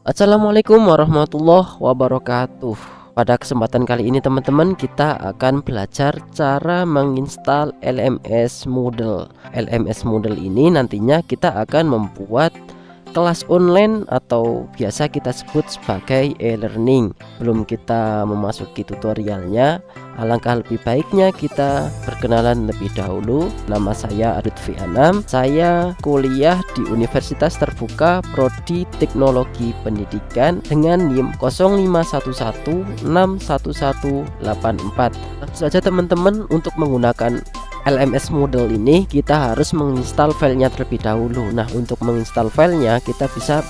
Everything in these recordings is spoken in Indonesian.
Assalamualaikum warahmatullahi wabarakatuh. Pada kesempatan kali ini teman-teman, kita akan belajar cara menginstal LMS Moodle. LMS Moodle ini nantinya kita akan membuat kelas online atau biasa kita sebut sebagai e-learning. Belum kita memasuki tutorialnya, alangkah lebih baiknya kita berkenalan lebih dahulu. Nama saya Lutfi Anam. Saya kuliah di Universitas Terbuka Prodi Teknologi Pendidikan dengan NIM 0511611184. Langsung saja teman-teman, untuk menggunakan LMS Moodle ini kita harus menginstal filenya terlebih dahulu. Nah, untuk menginstal filenya kita bisa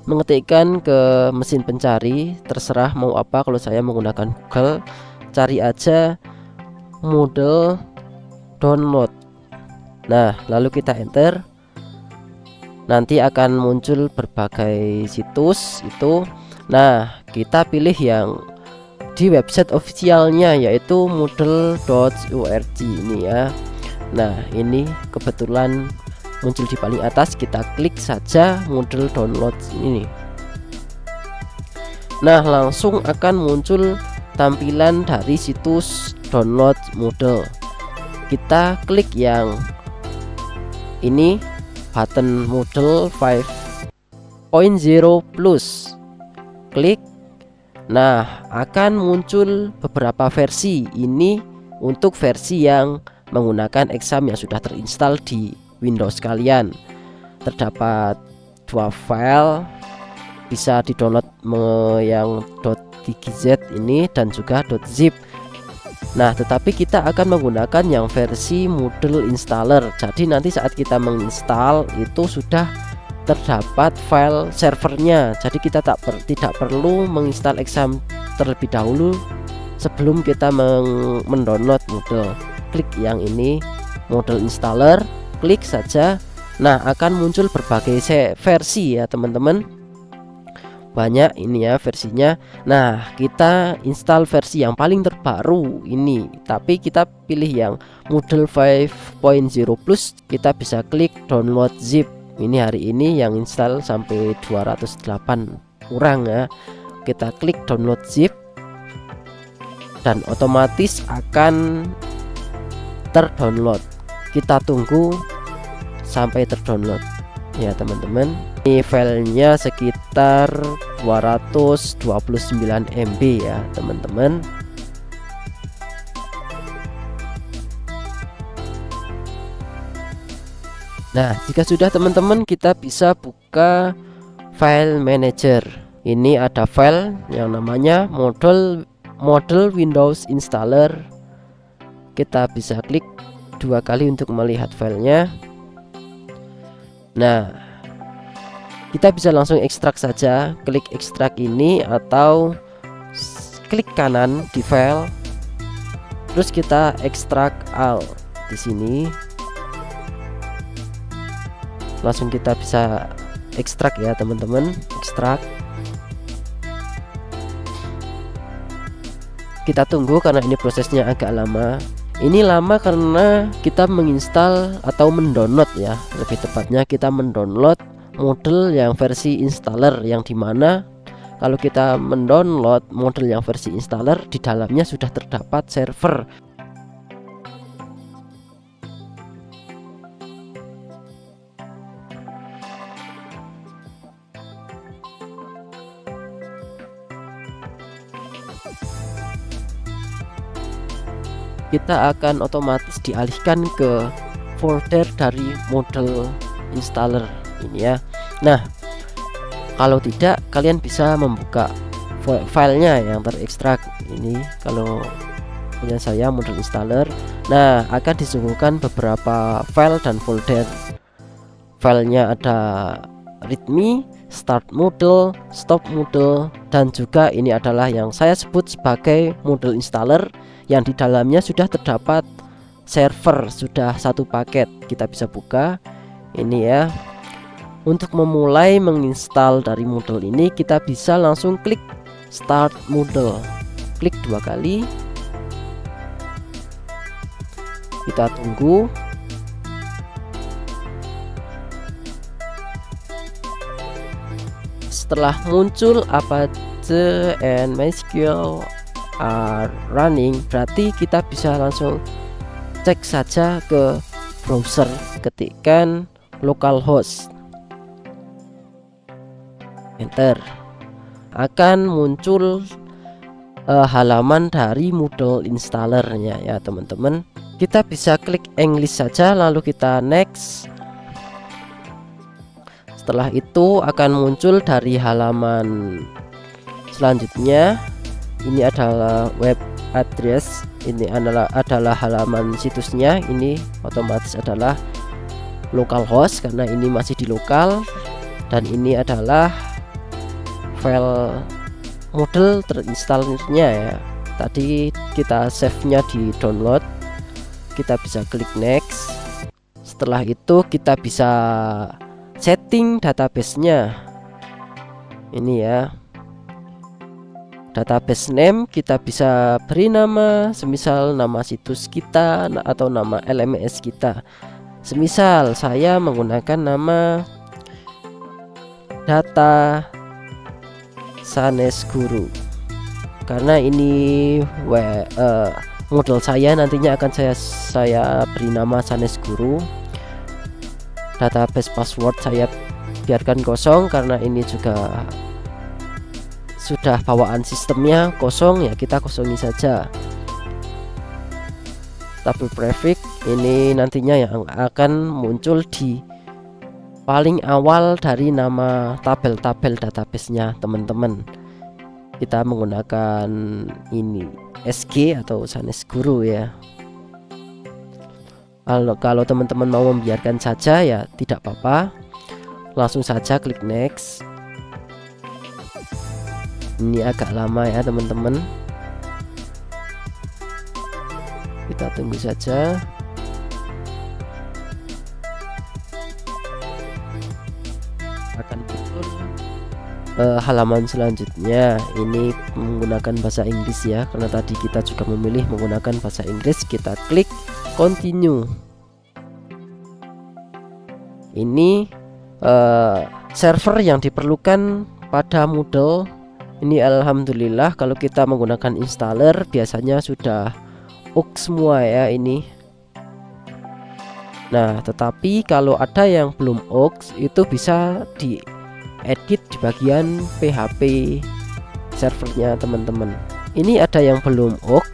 mengetikkan ke mesin pencari, terserah mau apa. Kalau saya menggunakan Google, cari aja Moodle download. Nah, lalu kita enter. Nanti akan muncul berbagai situs itu. Nah, kita pilih yang di website officialnya, yaitu moodle.org ini ya. Nah, ini kebetulan muncul di paling atas, kita klik saja Moodle download ini. Nah, langsung akan muncul tampilan dari situs download Moodle. Kita klik yang ini, button Moodle 5.0 plus, klik. Nah, akan muncul beberapa versi. Ini untuk versi yang menggunakan exam yang sudah terinstal di Windows kalian. Terdapat dua file, bisa di-download yang .dgz ini dan juga .zip. Nah, tetapi kita akan menggunakan yang versi Moodle installer. Jadi nanti saat kita menginstal itu sudah terdapat file servernya, jadi kita tidak perlu menginstal exam terlebih dahulu sebelum kita mendownload Moodle. Klik yang ini, Moodle installer, klik saja. Nah, akan muncul berbagai versi ya teman-teman, banyak ini ya versinya. Nah, kita install versi yang paling terbaru ini, tapi kita pilih yang Moodle 5.0 plus. Kita bisa klik download zip. Ini hari ini yang install sampai 208 orang ya. Kita klik download zip dan otomatis akan terdownload. Kita tunggu sampai terdownload ya teman-teman. Ini filenya sekitar 229 MB ya teman-teman. Nah, jika sudah teman-teman, kita bisa buka file manager. Ini ada file yang namanya model Windows installer. Kita bisa klik dua kali untuk melihat filenya. Nah, kita bisa langsung ekstrak saja, klik ekstrak ini atau klik kanan di file. Terus kita ekstrak all di sini. Langsung kita bisa ekstrak ya teman-teman, ekstrak. Kita tunggu karena ini prosesnya agak lama. Ini lama karena kita menginstal atau mendownload ya, lebih tepatnya kita mendownload Moodle yang versi installer, yang dimana kalau kita mendownload Moodle yang versi installer, di dalamnya sudah terdapat server. Kita akan otomatis dialihkan ke folder dari Moodle installer ini ya. Nah, kalau tidak, kalian bisa membuka filenya yang terekstrak ini. Kalau punya saya Moodle installer, nah akan disuguhkan beberapa file dan folder. Filenya ada readme, start Moodle, stop Moodle, dan juga ini adalah yang saya sebut sebagai Moodle installer, yang di dalamnya sudah terdapat server, sudah satu paket. Kita bisa buka ini ya. Untuk memulai menginstal dari Moodle ini, kita bisa langsung klik start Moodle, klik dua kali. Kita tunggu. setelah muncul Apache and MySQL are running, berarti kita bisa langsung cek saja ke browser, ketikkan localhost, enter, akan muncul halaman dari Moodle installernya ya teman-teman. Kita bisa klik English saja lalu kita next. Setelah itu akan muncul dari halaman selanjutnya. Ini adalah web address, ini adalah halaman situsnya. Ini otomatis adalah localhost karena ini masih di lokal, dan ini adalah file Moodle terinstalnya ya. Tadi kita save-nya di download. Kita bisa klik next. Setelah itu kita bisa setting database-nya. Ini ya. Database name kita bisa beri nama, semisal nama situs kita atau nama LMS kita. Semisal saya menggunakan nama data Sanes Guru karena ini model saya nantinya akan saya beri nama Sanes Guru. Database password saya biarkan kosong karena ini juga sudah bawaan sistemnya kosong ya, kita kosongi saja. Table prefix ini nantinya yang akan muncul di paling awal dari nama tabel-tabel database-nya teman-teman. Kita menggunakan ini SG atau Sanes Guru ya. Kalau teman-teman mau membiarkan saja ya tidak apa-apa, langsung saja klik next. Ini agak lama ya teman-teman, kita tunggu saja. Akan muncul halaman selanjutnya. Ini menggunakan bahasa Inggris ya, karena tadi kita juga memilih menggunakan bahasa Inggris. Kita klik continue. Ini server yang diperlukan pada Moodle. Ini alhamdulillah kalau kita menggunakan installer biasanya sudah OK semua ya ini. Nah, tetapi kalau ada yang belum OK itu bisa diedit di bagian PHP servernya teman-teman. Ini ada yang belum OK.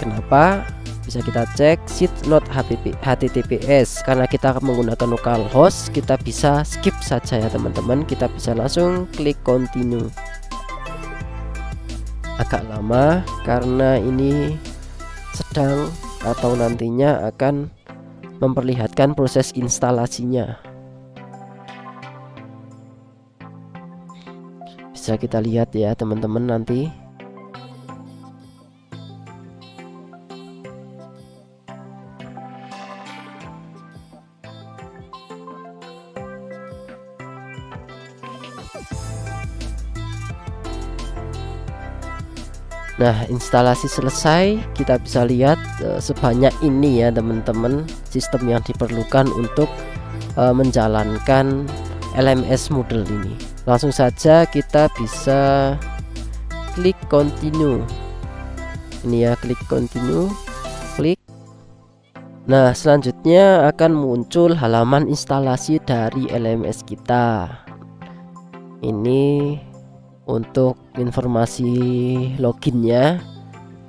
Kenapa? Bisa kita cek seed not HTTPS. Karena kita menggunakan localhost, kita bisa skip saja ya teman-teman. Kita bisa langsung klik continue. Agak lama karena ini sedang atau nantinya akan memperlihatkan proses instalasinya. Bisa kita lihat ya teman-teman nanti. Nah, instalasi selesai. Kita bisa lihat sebanyak ini ya teman-teman sistem yang diperlukan untuk menjalankan LMS Moodle ini. Langsung saja kita bisa klik continue. Ini ya, klik continue, klik. Nah, selanjutnya akan muncul halaman instalasi dari LMS kita. Ini untuk informasi loginnya,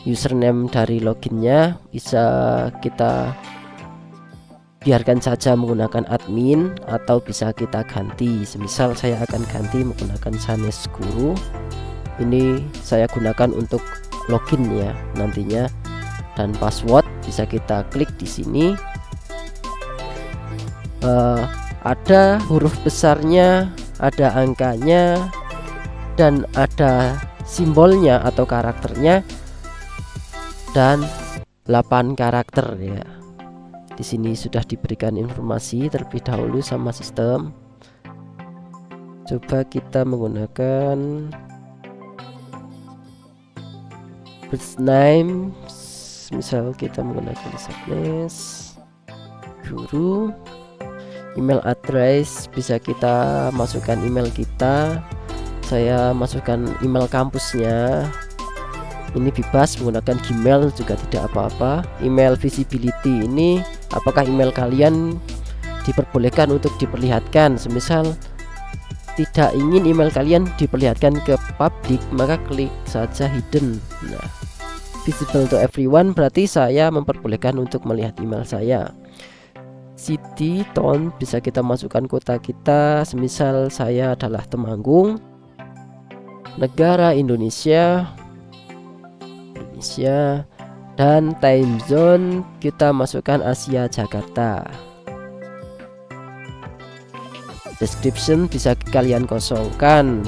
username dari loginnya bisa kita biarkan saja menggunakan admin atau bisa kita ganti. Semisal saya akan ganti menggunakan Sanes Guru. Ini saya gunakan untuk login ya nantinya. Dan password bisa kita klik di sini. Ada huruf besarnya, ada angkanya, dan ada simbolnya atau karakternya, dan 8 karakter ya. Di sini sudah diberikan informasi terlebih dahulu sama sistem. Coba kita menggunakan first name, misal kita menggunakan Sanes Guru. Email address bisa kita masukkan email kita. saya masukkan email kampusnya. Ini bebas menggunakan Gmail juga tidak apa-apa. Email visibility ini apakah email kalian diperbolehkan untuk diperlihatkan. Semisal tidak ingin email kalian diperlihatkan ke publik, maka klik saja hidden. Nah, visible to everyone berarti saya memperbolehkan untuk melihat email saya. City, town bisa kita masukkan kota kita, semisal saya adalah Temanggung. Negara Indonesia, dan time zone kita masukkan Asia Jakarta. Description bisa kalian kosongkan,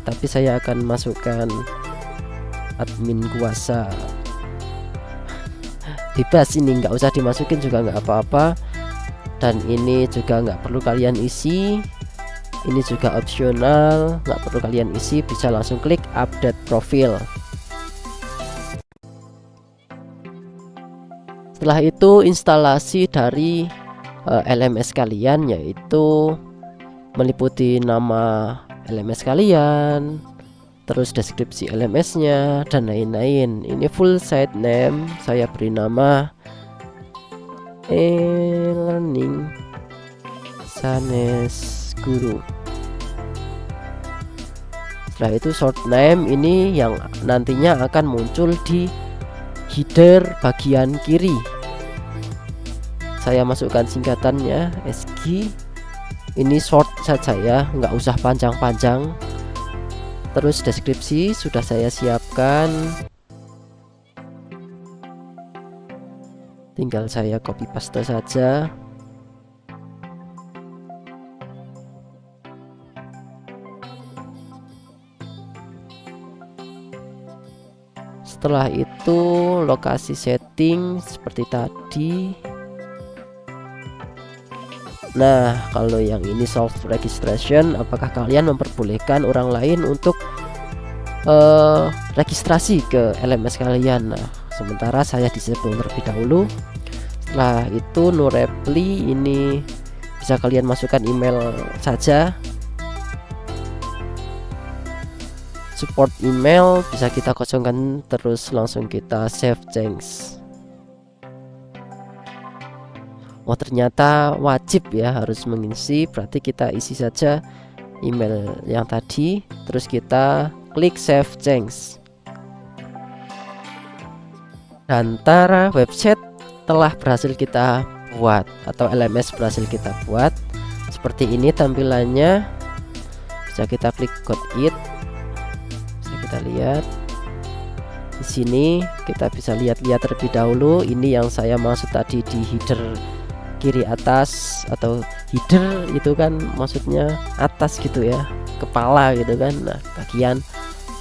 tapi saya akan masukkan admin kuasa. Bebas, ini nggak usah dimasukin juga nggak apa-apa, dan ini juga nggak perlu kalian isi. Ini juga opsional, nggak perlu kalian isi, bisa langsung klik update profil. Setelah itu instalasi dari LMS kalian, yaitu meliputi nama LMS kalian, terus deskripsi LMS-nya dan lain-lain. Ini full site name, saya beri nama e-learning Sanes Guru. Setelah itu short name ini yang nantinya akan muncul di header bagian kiri. Saya masukkan singkatannya SG. Ini short saja ya, nggak usah panjang-panjang. Terus deskripsi sudah saya siapkan, tinggal saya copy paste saja. Setelah itu lokasi setting seperti tadi. Nah, kalau yang ini self registration, apakah kalian memperbolehkan orang lain untuk registrasi ke LMS kalian? Nah, sementara saya disable terlebih dahulu. Setelah itu no reply, ini bisa kalian masukkan email saja. Support email bisa kita kosongkan, terus langsung kita save change. Oh, ternyata wajib ya harus mengisi, berarti kita isi saja email yang tadi, terus kita klik save change. Dan tara, website telah berhasil kita buat, atau LMS berhasil kita buat. Seperti ini tampilannya. Bisa kita klik got it. Bisa kita lihat di sini, kita bisa lihat-lihat terlebih dahulu. Ini yang saya maksud tadi di header kiri atas, atau header itu kan maksudnya atas gitu ya, kepala gitu kan. Nah, bagian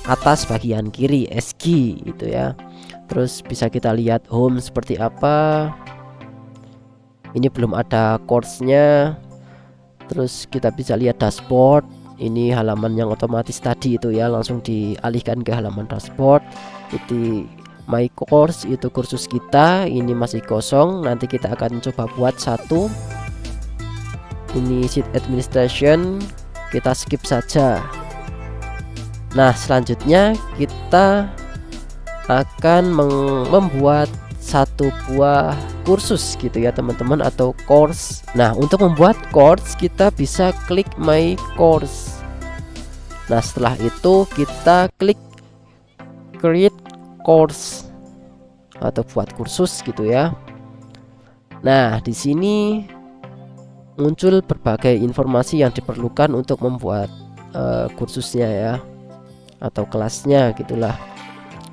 atas bagian kiri SG gitu ya. Terus bisa kita lihat home seperti apa. Ini belum ada course-nya. Terus kita bisa lihat dashboard. Ini halaman yang otomatis tadi itu ya, langsung dialihkan ke halaman dashboard. Itu my course, itu kursus kita. Ini masih kosong, nanti kita akan coba buat satu. Ini sheet administration, kita skip saja. Nah, selanjutnya kita akan membuat satu buah kursus gitu ya teman-teman, atau course. Nah, untuk membuat course kita bisa klik my course. Nah, setelah itu kita klik create course atau buat kursus gitu ya. Nah, di sini muncul berbagai informasi yang diperlukan untuk membuat kursusnya ya, atau kelasnya gitulah.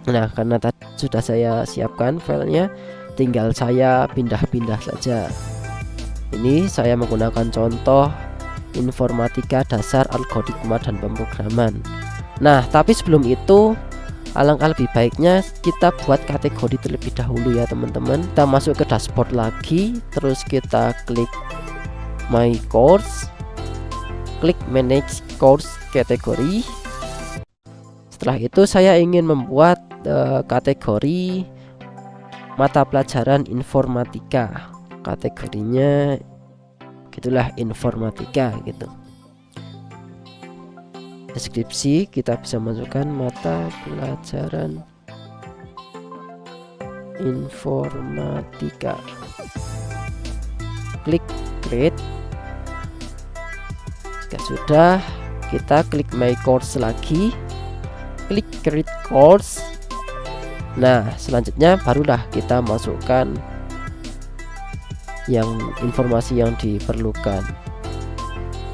Nah, karena tadi sudah saya siapkan filenya, tinggal saya pindah-pindah saja. Ini saya menggunakan contoh informatika dasar, algoritma dan pemrograman. Nah, tapi sebelum itu alangkah lebih baiknya kita buat kategori terlebih dahulu ya teman-teman. Kita masuk ke dashboard lagi, terus kita klik my course, klik manage course kategori. Setelah itu saya ingin membuat kategori mata pelajaran informatika. Kategorinya gitulah, informatika gitu. deskripsi kita bisa masukkan mata pelajaran informatika, klik create. Jika sudah, kita klik my course lagi, klik create course. Nah, selanjutnya barulah kita masukkan yang informasi yang diperlukan.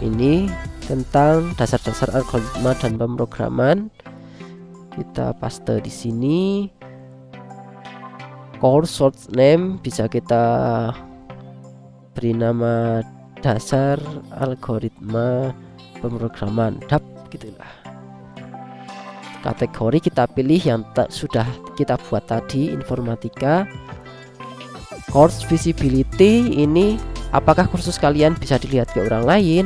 Ini tentang dasar-dasar algoritma dan pemrograman. Kita paste di sini. Course short name bisa kita beri nama dasar algoritma pemrograman, DAP gitulah. Kategori kita pilih yang sudah kita buat tadi, informatika. Course visibility ini apakah kursus kalian bisa dilihat ke orang lain.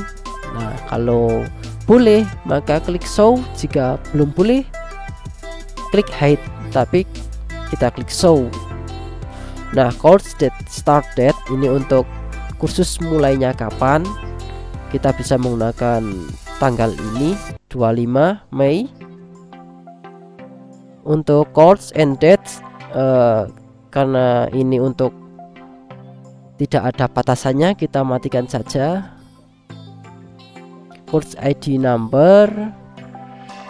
Nah, kalau boleh maka klik show, jika belum boleh klik hide, tapi kita klik show. Nah, course date, start date ini untuk kursus mulainya kapan. Kita bisa menggunakan tanggal ini 25 Mei. Untuk course end date karena ini untuk tidak ada batasannya, kita matikan saja. Course ID number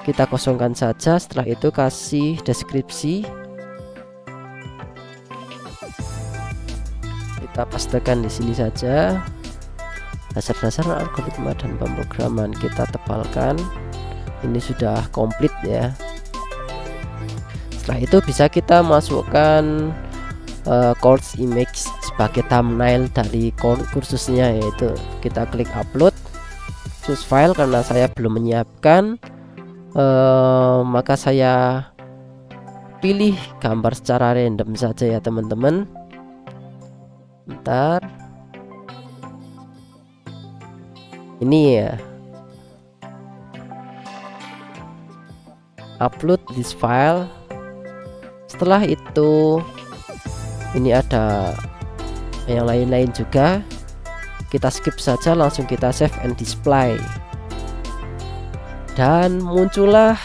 kita kosongkan saja. Setelah itu kasih deskripsi, kita pastekan di sini saja. Dasar-dasar algoritma dan pemrograman kita tebalkan. Ini sudah komplit ya. Setelah itu bisa kita masukkan course image sebagai thumbnail dari kursusnya, yaitu kita klik upload, choose file. Karena saya belum menyiapkan, maka saya pilih gambar secara random saja ya teman-teman. Bentar, ini ya, upload this file. Setelah itu ini ada yang lain-lain juga, kita skip saja, langsung kita save and display, dan muncullah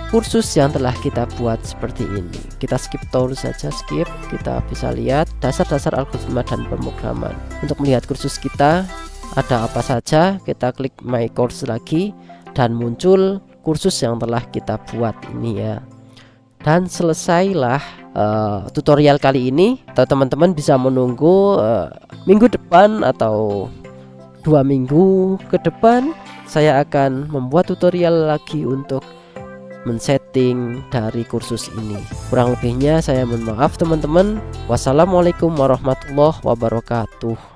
kursus yang telah kita buat seperti ini. Kita skip terus saja, skip. Kita bisa lihat dasar-dasar algoritma dan pemrograman. Untuk melihat kursus kita ada apa saja, kita klik my course lagi dan muncul kursus yang telah kita buat ini ya. Dan selesailah tutorial kali ini. Teman-teman bisa menunggu minggu depan atau 2 minggu ke depan saya akan membuat tutorial lagi untuk men-setting dari kursus ini. Kurang lebihnya saya mohon maaf teman-teman. Wassalamualaikum warahmatullahi wabarakatuh.